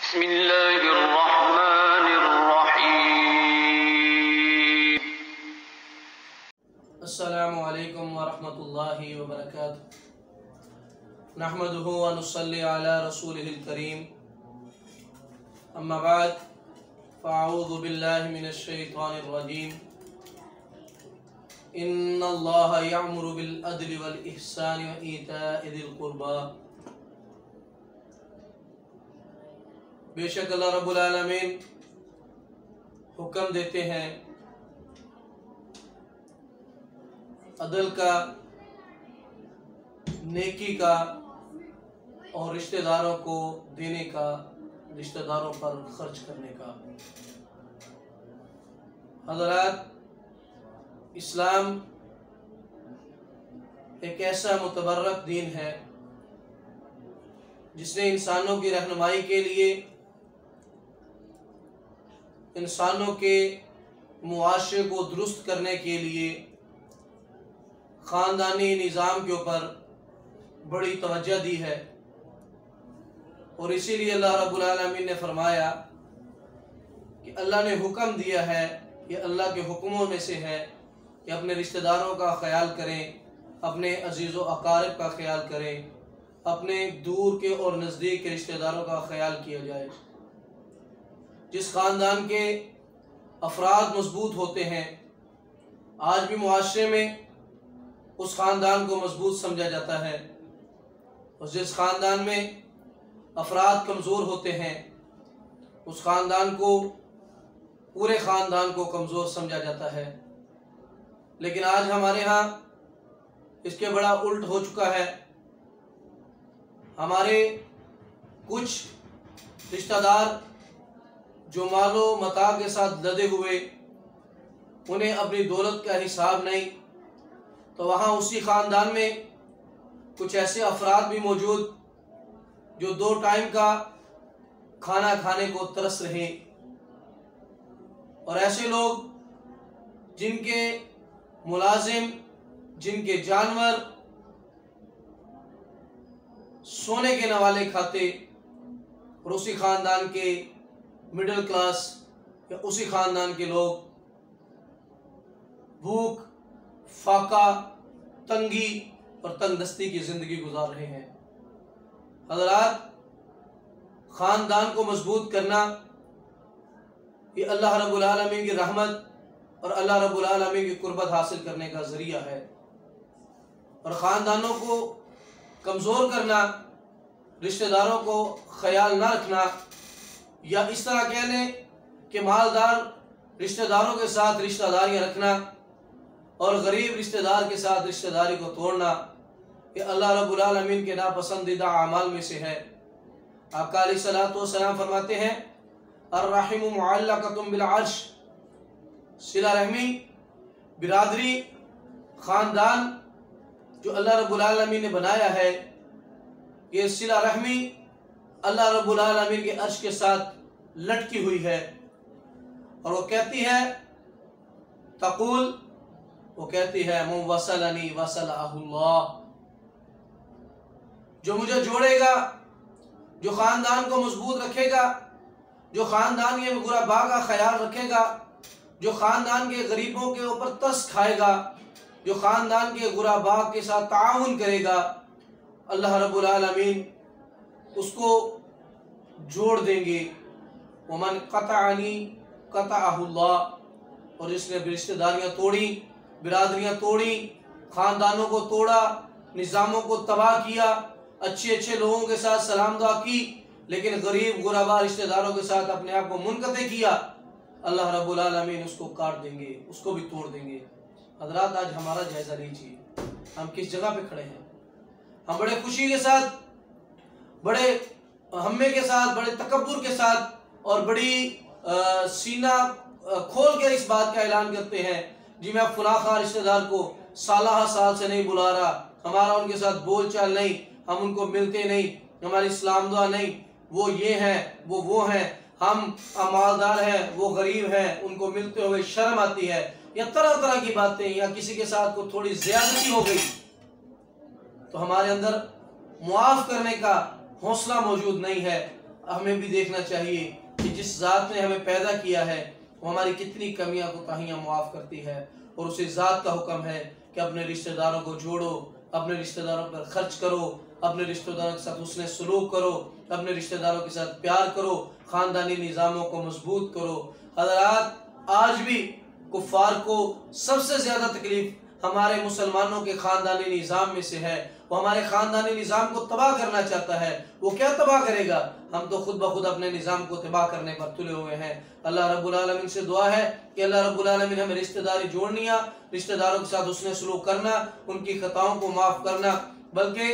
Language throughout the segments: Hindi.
बिस्मिल्लाहिर्रहमानिर्रहीम। अस्सलामु अलैकुम वरहमतुल्लाहि वबरकातुहू। नहमदुहु व नुसल्ली अला रसूलिहिल करीम। अम्मा बाद फ़अऊज़ु बिल्लाहि मिनश शैतानिर रजीम। इन्नल्लाहा यअमुरु बिल अदलि वल इहसानि व ईताइ ज़िल क़ुरबा। बेशक अल्लाह रब्बुल आलमीन हुक्म देते हैं अदल का, नेकी का और रिश्तेदारों को देने का, रिश्तेदारों पर खर्च करने का। हज़रात, इस्लाम एक ऐसा मुतबर्रक दीन है जिसने इंसानों की रहनुमाई के लिए, इंसानों के मुआशरे को दुरुस्त करने के लिए ख़ानदानी निज़ाम के ऊपर बड़ी तवज्जो दी है। और इसीलिए अल्लाह रब्बुल आलमीन ने फरमाया कि अल्लाह ने हुक्म दिया है, ये अल्लाह के हुक्मों में से है कि अपने रिश्तेदारों का ख्याल करें, अपने अजीज़ व अकारिब का ख्याल करें, अपने दूर के और नज़दीक के रिश्तेदारों का ख्याल किया जाए। जिस ख़ानदान के अफराद मजबूत होते हैं, आज भी मुआशरे में उस ख़ानदान को मजबूत समझा जाता है, और जिस ख़ानदान में अफराद कमज़ोर होते हैं उस ख़ानदान को, पूरे ख़ानदान को कमज़ोर समझा जाता है। लेकिन आज हमारे यहाँ इसके बड़ा उल्ट हो चुका है। हमारे कुछ रिश्तेदार जो मालो मता के साथ लदे हुए, उन्हें अपनी दौलत का हिसाब नहीं, तो वहाँ उसी ख़ानदान में कुछ ऐसे अफराद भी मौजूद जो 2 टाइम का खाना खाने को तरस रहे, और ऐसे लोग जिनके मुलाजिम, जिनके जानवर सोने के नवाले खाते, और उसी ख़ानदान के मिडिल क्लास या उसी ख़ानदान के लोग भूख, फाका, तंगी और तंगदस्ती की ज़िंदगी गुजार रहे हैं। हज़रात, ख़ानदान को मजबूत करना ये अल्लाह रब्बुल आलमीन की रहमत और अल्लाह रब्बुल आलमीन की कुर्बत हासिल करने का ज़रिया है। और ख़ानदानों को कमज़ोर करना, रिश्तेदारों को ख्याल ना रखना, या इस तरह कह लें कि मालदार रिश्तेदारों के साथ रिश्तेदारियाँ रखना और गरीब रिश्तेदार के साथ रिश्तेदारी को तोड़ना, ये अल्लाह रब्बुल आलमीन के नापसंदीदा अमाल में से है। आका अलैहिस्सलातु वस्सलाम फरमाते हैं, अर्रहिमु मुअल्लक़तुन बिल अर्श। सिला रहमी, बिरादरी, ख़ानदान जो अल्लाह रब्बुल आलमीन ने बनाया है, ये सिला रहमी अल्लाह रब्बुल आलमीन के अर्श के साथ लटकी हुई है। और वो कहती है, तक़ूल, वो कहती है, मन वसलनी वसलहुल्लाह। जो मुझे जोड़ेगा, जो ख़ानदान को मजबूत रखेगा, जो ख़ानदान के गुरबा का ख्याल रखेगा, जो ख़ानदान के गरीबों के ऊपर तरस खाएगा, जो ख़ानदान के गुरबा के साथ ताउन करेगा, अल्लाह रब्बुल आलमीन उसको जोड़ देंगे। वमन क़तअनी क़तअहुल्लाह। और जिसने रिश्तेदारियाँ तोड़ी, बिरादरियाँ तोड़ी, ख़ानदानों को तोड़ा, निज़ामों को तबाह किया, अच्छे अच्छे लोगों के साथ सलाम दुआ की, लेकिन गरीब गुरबा रिश्तेदारों के साथ अपने आप को मुनक़ते किया, अल्लाह रब्बुल आलमीन उसको काट देंगे, उसको भी तोड़ देंगे। हज़रात, आज हमारा जायज़ा लीजिए, हम किस जगह पे खड़े हैं। हम बड़े खुशी के साथ, बड़े हम्मे के साथ, बड़े तकब्बुर के साथ और बड़ी सीना खोल कर इस बात का ऐलान करते हैं, जी मैं फलां खां रिश्तेदार को साल से नहीं बुला रहा, हमारा उनके साथ बोलचाल नहीं, हम उनको मिलते नहीं, हमारी सलाम दुआ नहीं, वो ये हैं, वो हैं, हम मालदार हैं, वो गरीब हैं, उनको मिलते हुए शर्म आती है, या तरह तरह की बातें, या किसी के साथ को थोड़ी ज्यादती हो गई तो हमारे अंदर मुआफ करने का हौसला मौजूद नहीं है। हमें भी देखना चाहिए कि जिस ज़ात ने हमें पैदा किया है वो हमारी कितनी कमियां कोताहियां मुआफ़ करती है, और उसी ज़ात का हुक्म है कि अपने रिश्तेदारों को जोड़ो, अपने रिश्तेदारों पर खर्च करो, अपने रिश्तेदारों के साथ उसने सलूक करो, अपने रिश्तेदारों के साथ प्यार करो, ख़ानदानी निज़ामों को मजबूत करो। हज़रात, आज भी कुफ़ार को सबसे ज़्यादा तकलीफ हमारे मुसलमानों के ख़ानदानी निज़ाम में से है। वो हमारे ख़ानदानी निज़ाम को तबाह करना चाहता है। वो क्या तबाह करेगा? हम तो खुद ब खुद अपने निज़ाम को तबाह करने पर तुले हुए हैं। अल्लाह रब्बुल आलमीन से दुआ है कि अल्लाह रब्बुल आलमीन हमें रिश्तेदारी जोड़निया, रिश्तेदारों के साथ उसने सलूक करना, उनकी ख़ताओं को माफ़ करना। बल्कि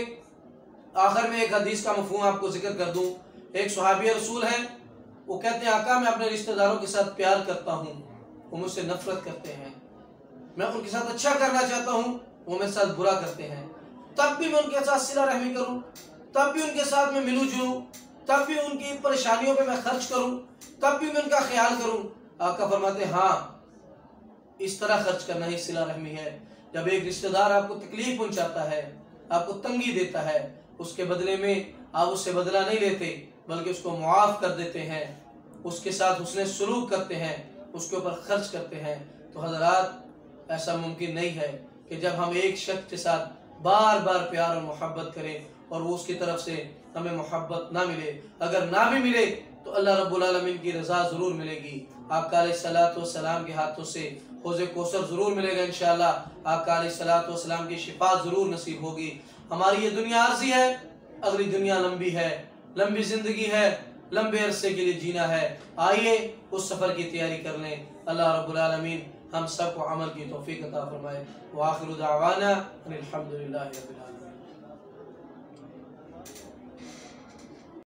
आखिर में एक हदीस का मफ़हूम आपको जिक्र कर दूँ। एक सहाबी रसूल हैं, वो कहते हैं आका मैं अपने रिश्तेदारों के साथ प्यार करता हूँ, वो मुझसे नफरत करते हैं। मैं उनके साथ अच्छा करना चाहता हूँ, वो मेरे साथ बुरा करते हैं। तब भी मैं उनके साथ सिला रहमी करूँ, तब भी उनके साथ मैं मिलूँ जुलूँ, तब भी उनकी परेशानियों पे मैं खर्च करूँ, तब भी मैं उनका ख्याल करूँ। आका फरमाते हाँ, इस तरह खर्च करना ही सिला रहमी है। जब एक रिश्तेदार आपको तकलीफ पहुँचाता है, आपको तंगी देता है, उसके बदले में आप उससे बदला नहीं लेते, बल्कि उसको मुआफ़ कर देते हैं, उसके साथ उसने सलूक करते हैं, उसके ऊपर खर्च करते हैं। तो हज़रात, ऐसा मुमकिन नहीं है कि जब हम एक शख्स के साथ बार बार प्यार और मोहब्बत करें और वो उसकी तरफ से हमें मोहब्बत ना मिले। अगर ना भी मिले तो अल्लाह रब्बुल आलमीन की रज़ा ज़रूर मिलेगी। आका अलैहिस्सलातु वस्सलाम के हाथों से हौज़े कौसर ज़रूर मिलेगा इंशाअल्लाह। आका अलैहिस्सलातु वस्सलाम की शिफा ज़रूर नसीब होगी। हमारी ये दुनिया अर्ज़ी है, अगली दुनिया लंबी है, लंबी ज़िंदगी है, लंबे अरसे के लिए जीना है। आइए उस सफ़र की तैयारी कर लें। अल्लाह रब्बुल आलमीन हम सबको अमल की तौफीक अता फरमाए। व आखिरु दावाना अनिल हम्दुलिल्लाहि रब्बिल आलमीन।